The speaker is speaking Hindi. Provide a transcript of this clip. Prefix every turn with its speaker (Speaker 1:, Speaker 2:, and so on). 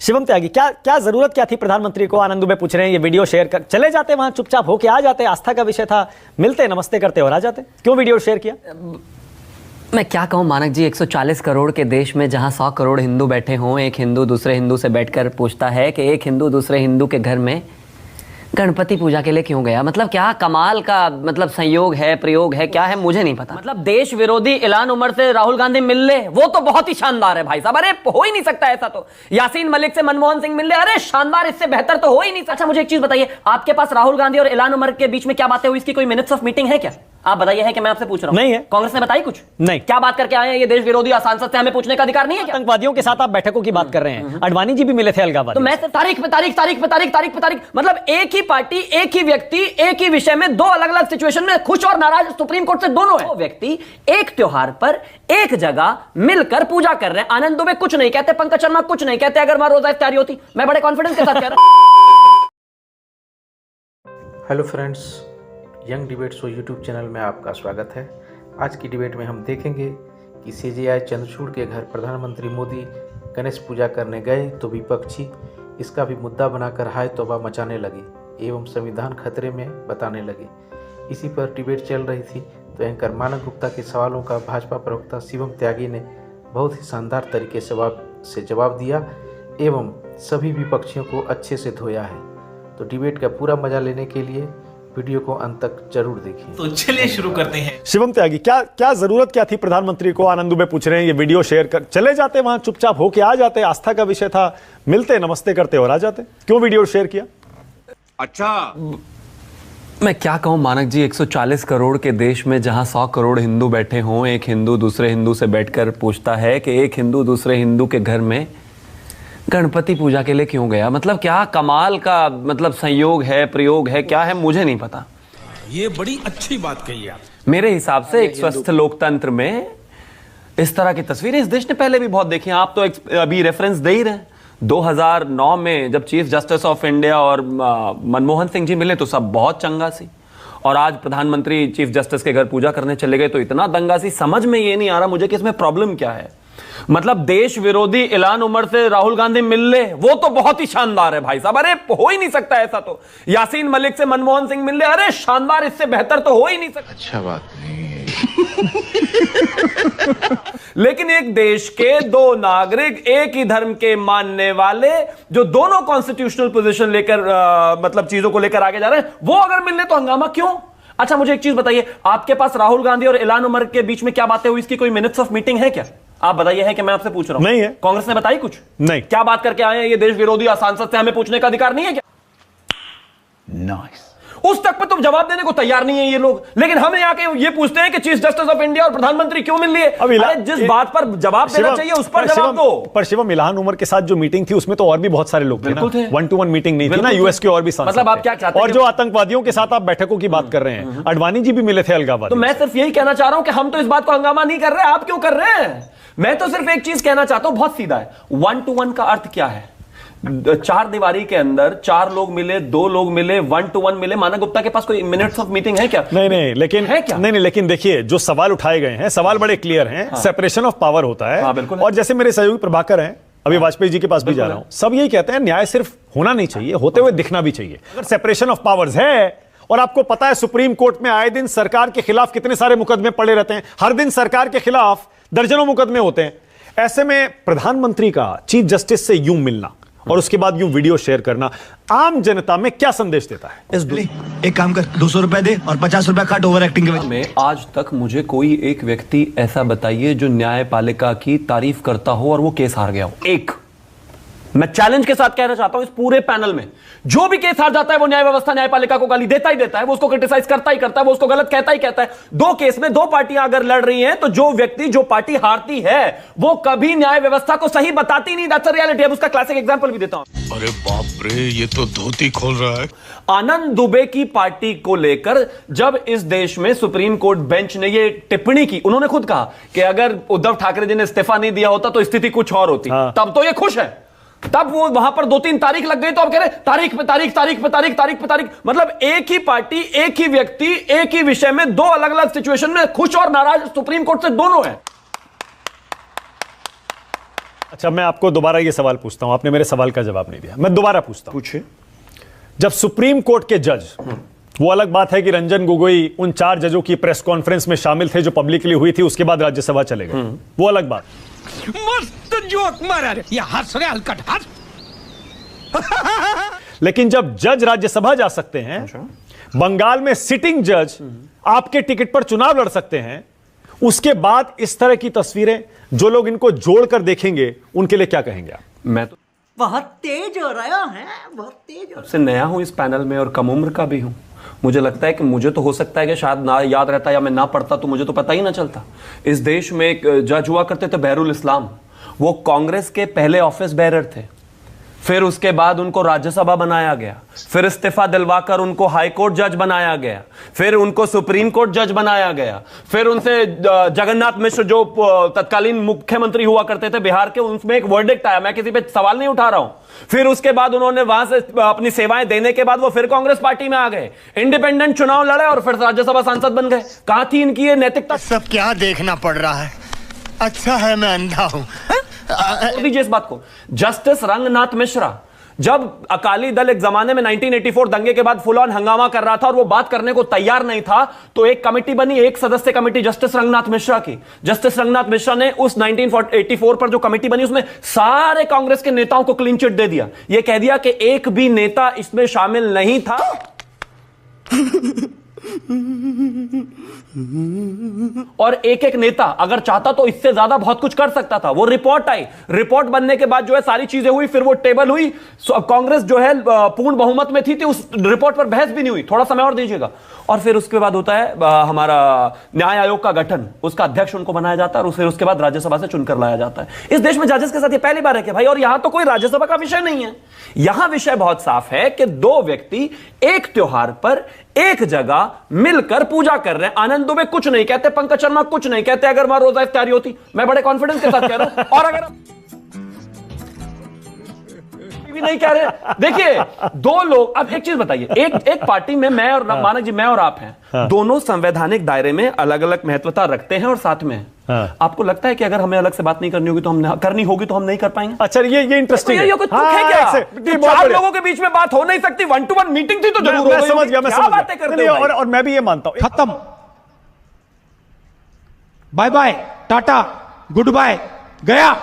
Speaker 1: शिवम त्यागी, क्या क्या जरूरत क्या थी प्रधानमंत्री को? आनंद दुबे पूछ रहे हैं, ये वीडियो शेयर कर चले जाते, वहां चुपचाप होके आ जाते, आस्था का विषय था, मिलते नमस्ते करते और आ जाते, क्यों वीडियो शेयर किया?
Speaker 2: मैं क्या कहूँ मानक जी, 140 करोड़ के देश में जहाँ 100 करोड़ हिंदू बैठे हों, एक हिंदू दूसरे हिंदू से बैठकर पूछता है कि एक हिंदू दूसरे हिंदू के घर में गणपति पूजा के लिए क्यों गया। मतलब क्या कमाल का मतलब संयोग है, प्रयोग है, क्या है मुझे नहीं पता। मतलब देश विरोधी इलान उमर से राहुल गांधी मिल ले, वो तो बहुत ही शानदार है भाई साहब। अरे हो ही नहीं सकता ऐसा तो। यासीन मलिक से मनमोहन सिंह मिल ले, अरे शानदार, इससे बेहतर तो हो ही नहीं सकता। अच्छा मुझे एक चीज बताइए, आपके पास राहुल गांधी और इलान उमर के बीच में क्या बातें हुई, इसकी कोई मिनट्स ऑफ मीटिंग है क्या? आप बताइए, है कि मैं आपसे पूछ रहा हूं?
Speaker 1: नहीं है।
Speaker 2: कांग्रेस ने बताई कुछ?
Speaker 1: नहीं।
Speaker 2: क्या बात करके आए हैं ये देश विरोधी सांसद से? हमें पूछने का अधिकार नहीं है क्या?
Speaker 1: आतंकवादियों के साथ आप बैठकों की बात कर रहे हैं, अडवाणी जी भी मिले थे अलगाववादी।
Speaker 2: तो मैं तारीख पे तारीख तारीख पे तारीख तारीख पे तारीख, मतलब एक ही पार्टी, एक ही व्यक्ति, एक ही विषय में दो अलग अलग सिचुएशन में खुश और नाराज सुप्रीम कोर्ट से दोनों है। वो व्यक्ति एक त्योहार पर एक जगह मिलकर पूजा कर रहे हैं। आनंद दुबे कुछ नहीं कहते, पंकज शर्मा कुछ नहीं कहते। अगर वहां रोजा इफ्तारी होती, मैं बड़े कॉन्फिडेंस के साथ कह रहा हूं।
Speaker 3: Hello friends, young debate show YouTube channel में आपका स्वागत है। आज की डिबेट में हम देखेंगे कि सीजेआई चंद्रचूड़ के घर प्रधानमंत्री मोदी गणेश पूजा करने गए तो विपक्षी इसका भी मुद्दा बनाकर हाय तौबा मचाने लगे एवं संविधान खतरे में बताने लगे। इसी पर डिबेट चल रही थी तो एंकर मानक गुप्ता के सवालों का भाजपा प्रवक्ता शिवम त्यागी ने बहुत ही शानदार तरीके से जवाब दिया एवं सभी विपक्षियों को अच्छे से धोया है। तो डिबेट का पूरा मजा लेने के लिए वीडियो को अंत तक जरूर देखें।
Speaker 4: तो चलिए शुरू करते हैं।
Speaker 1: शिवम त्यागी, क्या क्या जरूरत क्या थी प्रधानमंत्री को? आनंद दुबे पूछ रहे हैं, ये वीडियो शेयर कर चले जाते, वहां चुपचाप होके आ जाते, आस्था का विषय था, मिलते नमस्ते करते और आ जाते, क्यों वीडियो शेयर किया?
Speaker 4: अच्छा
Speaker 2: मैं क्या कहूँ मानक जी, 140 करोड़ के देश में जहाँ 100 करोड़ हिंदू बैठे हों, एक हिंदू दूसरे हिंदू से बैठकर पूछता है कि एक हिंदू दूसरे हिंदू के घर में गणपति पूजा के लिए क्यों गया। मतलब क्या कमाल का मतलब संयोग है, प्रयोग है, क्या है मुझे नहीं पता।
Speaker 4: ये बड़ी अच्छी बात कही आप।
Speaker 2: मेरे हिसाब से एक स्वस्थ लोकतंत्र में इस तरह की तस्वीरें इस देश ने पहले भी बहुत देखी हैं। आप तो अभी रेफरेंस दे ही रहे हैं, 2009 में जब चीफ जस्टिस ऑफ इंडिया और मनमोहन सिंह जी मिले तो सब बहुत चंगा सी, और आज प्रधानमंत्री चीफ जस्टिस के घर पूजा करने चले गए तो इतना दंगा सी। समझ में ये नहीं आ रहा मुझे कि इसमें प्रॉब्लम क्या है। मतलब देश विरोधी इलान उमर से राहुल गांधी मिल ले, वो तो बहुत ही शानदार है भाई साहब। अरे हो ही नहीं सकता ऐसा तो। यासीन मलिक से मनमोहन सिंह मिल ले, अरे शानदार, इससे बेहतर तो हो ही नहीं सकता।
Speaker 4: अच्छा बात नहीं है।
Speaker 2: लेकिन एक देश के दो नागरिक, एक ही धर्म के मानने वाले, जो दोनों कॉन्स्टिट्यूशनल पोजीशन लेकर मतलब चीजों को लेकर आगे जा रहे हैं, वो अगर मिलने तो हंगामा क्यों? अच्छा मुझे एक चीज बताइए, आपके पास राहुल गांधी और इलान उमर के बीच में क्या बातें हुई, इसकी कोई मिनट्स ऑफ मीटिंग है क्या? आप बताइए, है कि मैं आपसे पूछ रहा हूं?
Speaker 1: नहीं है।
Speaker 2: कांग्रेस ने बताई कुछ?
Speaker 1: नहीं।
Speaker 2: क्या बात करके आए हैं ये देश विरोधी सांसद से? हमें पूछने का अधिकार नहीं है क्या?
Speaker 4: नाइस।
Speaker 2: उस तक पे तुम जवाब देने को तैयार नहीं है ये लोग, लेकिन हमें आके ये पूछते हैं कि चीफ जस्टिस ऑफ इंडिया और प्रधानमंत्री क्यों मिल लिए। अरे जिस बात पर जवाब देना चाहिए उस पर जवाब दो।
Speaker 1: पर शिवम, इलान उमर के साथ जो मीटिंग थी उसमें तो और भी बहुत सारे लोग थे ना, 1-to-1 मीटिंग नहीं थी ना, यूएस के और भी सांसद।
Speaker 2: मतलब आप क्या चाहते हैं?
Speaker 1: और जो आतंकवादियों के साथ आप बैठकों की बात कर रहे हैं, अडवाणी जी भी मिले थे अलगाववादी।
Speaker 2: तो मैं सिर्फ यही कहना चाह रहा हूं कि हम तो इस बात को हंगामा नहीं कर रहे, आप क्यों कर रहे हैं? मैं तो सिर्फ एक चीज कहना चाहता हूं, बहुत सीधा है। 1-to-1 का अर्थ क्या है? चार दीवारी के अंदर चार लोग मिले, दो लोग मिले, 1-to-1 मिले। मानक गुप्ता के पास कोई मिनट्स ऑफ मीटिंग है क्या?
Speaker 1: नहीं, लेकिन
Speaker 2: है क्या?
Speaker 1: नहीं, लेकिन देखिए जो सवाल उठाए गए हैं, सवाल बड़े क्लियर हैं। सेपरेशन ऑफ पावर होता है।
Speaker 2: हाँ, बिल्कुल।
Speaker 1: और जैसे मेरे सहयोगी प्रभाकर हैं, अभी वाजपेयी जी के पास भी जा रहा हूं, सब यही कहते हैं न्याय सिर्फ होना नहीं चाहिए, होते हुए दिखना भी चाहिए। अगर सेपरेशन ऑफ पावर्स है, और आपको पता है सुप्रीम कोर्ट में आए दिन सरकार के खिलाफ कितने सारे मुकदमे पड़े रहते हैं, हर दिन सरकार के खिलाफ दर्जनों मुकदमे होते हैं। ऐसे में प्रधानमंत्री का चीफ जस्टिस से यूं मिलना और उसके बाद यूं वीडियो शेयर करना आम जनता में क्या संदेश देता है?
Speaker 5: एक काम कर, 200 रुपए दे और 50 रुपए काट ओवर एक्टिंग के वजह
Speaker 2: में। आज तक मुझे कोई एक व्यक्ति ऐसा बताइए जो न्यायपालिका की तारीफ करता हो और वो केस हार गया हो। एक, मैं चैलेंज के साथ कहना चाहता हूं इस पूरे पैनल में, जो भी केस हार जाता है वो न्याय व्यवस्था न्यायपालिका को गाली देता ही देता है, वो उसको क्रिटिसाइज करता ही करता है, वो उसको गलत कहता ही कहता है। दो केस में दो पार्टियां अगर लड़ रही हैं तो जो व्यक्ति, जो पार्टी हारती है वो कभी न्याय व्यवस्था को सही बताती नहीं। That's a reality. अब उसका क्लासिक एग्जांपल भी देता हूं।
Speaker 4: अरे बाप रे, ये तो धोती खोल रहा है।
Speaker 2: आनंद दुबे की पार्टी को लेकर जब इस देश में सुप्रीम कोर्ट बेंच ने ये टिप्पणी की, उन्होंने खुद कहा कि अगर उद्धव ठाकरे जी ने इस्तीफा नहीं दिया होता तो स्थिति कुछ और होती। तब तो ये खुश है, तब वो वहां पर 2-3 तारीख लग गई तो अब कह रहे तारीख पे तारीख, तारीख पे तारीख, तारीख पे तारीख। मतलब एक ही पार्टी, एक ही व्यक्ति, एक ही विषय में दो अलग अलग सिचुएशन में खुश और नाराज सुप्रीम कोर्ट से दोनों है।
Speaker 1: अच्छा, मैं आपको दोबारा ये सवाल पूछता हूं, आपने मेरे सवाल का जवाब नहीं दिया, मैं दोबारा पूछता हूं।
Speaker 6: पूछिए।
Speaker 1: जब सुप्रीम कोर्ट के जज, वो अलग बात है कि रंजन गोगोई उन 4 जजों की प्रेस कॉन्फ्रेंस में शामिल थे जो पब्लिकली हुई थी, उसके बाद राज्यसभा चले गए, वो अलग बात।
Speaker 4: मस्त जोक मारा रे, ये हंस रहे हलकट हंस।
Speaker 1: लेकिन जब जज राज्यसभा जा सकते हैं, बंगाल में सिटिंग जज आपके टिकट पर चुनाव लड़ सकते हैं, उसके बाद इस तरह की तस्वीरें, जो लोग इनको जोड़कर देखेंगे उनके लिए क्या कहेंगे आप?
Speaker 2: मैं तो
Speaker 7: बहुत तेज हो रहा है, बहुत तेज हो
Speaker 2: सबसे नया हूं इस पैनल में और कम उम्र का भी हूं। मुझे लगता है कि मुझे तो हो सकता है कि शायद ना याद रहता या मैं ना पढ़ता तो मुझे तो पता ही ना चलता। इस देश में एक जज हुआ करते थे बहरुल इस्लाम, वो कांग्रेस के पहले ऑफिस बेरर थे, फिर उसके बाद उनको राज्यसभा बनाया गया, फिर इस्तीफा दिलवाकर उनको हाई कोर्ट जज बनाया गया, फिर उनको सुप्रीम कोर्ट जज बनाया गया, फिर उनसे जगन्नाथ मिश्र जो तत्कालीन मुख्यमंत्री हुआ करते थे बिहार के, उनमें एक वर्डिक्ट आया, मैं किसी पे सवाल नहीं उठा रहा हूं। फिर उसके बाद उन्होंने वहां से अपनी सेवाएं देने के बाद वो फिर कांग्रेस पार्टी में आ गए, इंडिपेंडेंट चुनाव लड़े और फिर राज्यसभा सांसद बन गए। कहां थी इनकी ये नैतिकता?
Speaker 5: सब क्या देखना पड़ रहा है, अच्छा है मैं अंधा हूँ।
Speaker 2: दीजिए इस बात को। जस्टिस रंगनाथ मिश्रा, जब अकाली दल एक जमाने में 1984 दंगे के बाद फुल ऑन हंगामा कर रहा था और वो बात करने को तैयार नहीं था, तो एक कमेटी बनी, एक सदस्य कमेटी जस्टिस रंगनाथ मिश्रा की। जस्टिस रंगनाथ मिश्रा ने उस 1984 पर जो कमेटी बनी उसमें सारे कांग्रेस के नेताओं को क्लीन चिट दे दिया, यह कह दिया कि एक भी नेता इसमें शामिल नहीं था। और एक एक नेता अगर चाहता तो इससे ज्यादा बहुत कुछ कर सकता था। वो रिपोर्ट आई, रिपोर्ट बनने के बाद जो है सारी चीजें हुई, फिर वो टेबल हुई, कांग्रेस जो है पूर्ण बहुमत में थी, उस रिपोर्ट पर बहस भी नहीं हुई, थोड़ा समय और दीजिएगा। और फिर उसके बाद होता है हमारा न्याय आयोग का गठन, उसका अध्यक्ष उनको बनाया जाता है और फिर उसके बाद राज्यसभा से चुनकर लाया जाता है। इस देश में जजेस के साथ ये पहली बार है कि भाई, और यहां तो कोई राज्यसभा का विषय नहीं है, यहां विषय बहुत साफ है कि 2 व्यक्ति एक त्योहार पर एक जगह मिलकर पूजा कर रहे हैं। आनंद दुबे कुछ नहीं कहते, पंकज शर्मा कुछ नहीं कहते, अगर वहां रोजा इफ्तारी होती, मैं बड़े कॉन्फिडेंस के साथ कह रहा हूं। और अगर भी नहीं कह रहे, देखिए 2 लोग, अब एक चीज बताइए, एक पार्टी में मैं और मानक जी, मैं और आप हैं, दोनों संवैधानिक दायरे में अलग अलग महत्वता रखते हैं और साथ में हैं। आपको लगता है कि अगर हमें अलग से बात नहीं करनी होगी तो हम करनी होगी तो हम नहीं कर पाएंगे?
Speaker 1: अच्छा, ये इंटरेस्टिंग है।
Speaker 2: ये कुछ तुक है क्या? 4 लोगों के बीच में बात हो नहीं सकती, 1-to-1 मीटिंग थी तो जरूर
Speaker 1: मैं समझ गया, मैं समझ
Speaker 2: बातें करते
Speaker 1: गया।
Speaker 2: हो?
Speaker 1: और मैं भी ये मानता हूं,
Speaker 8: खत्म, bye bye, tata, good bye, गया।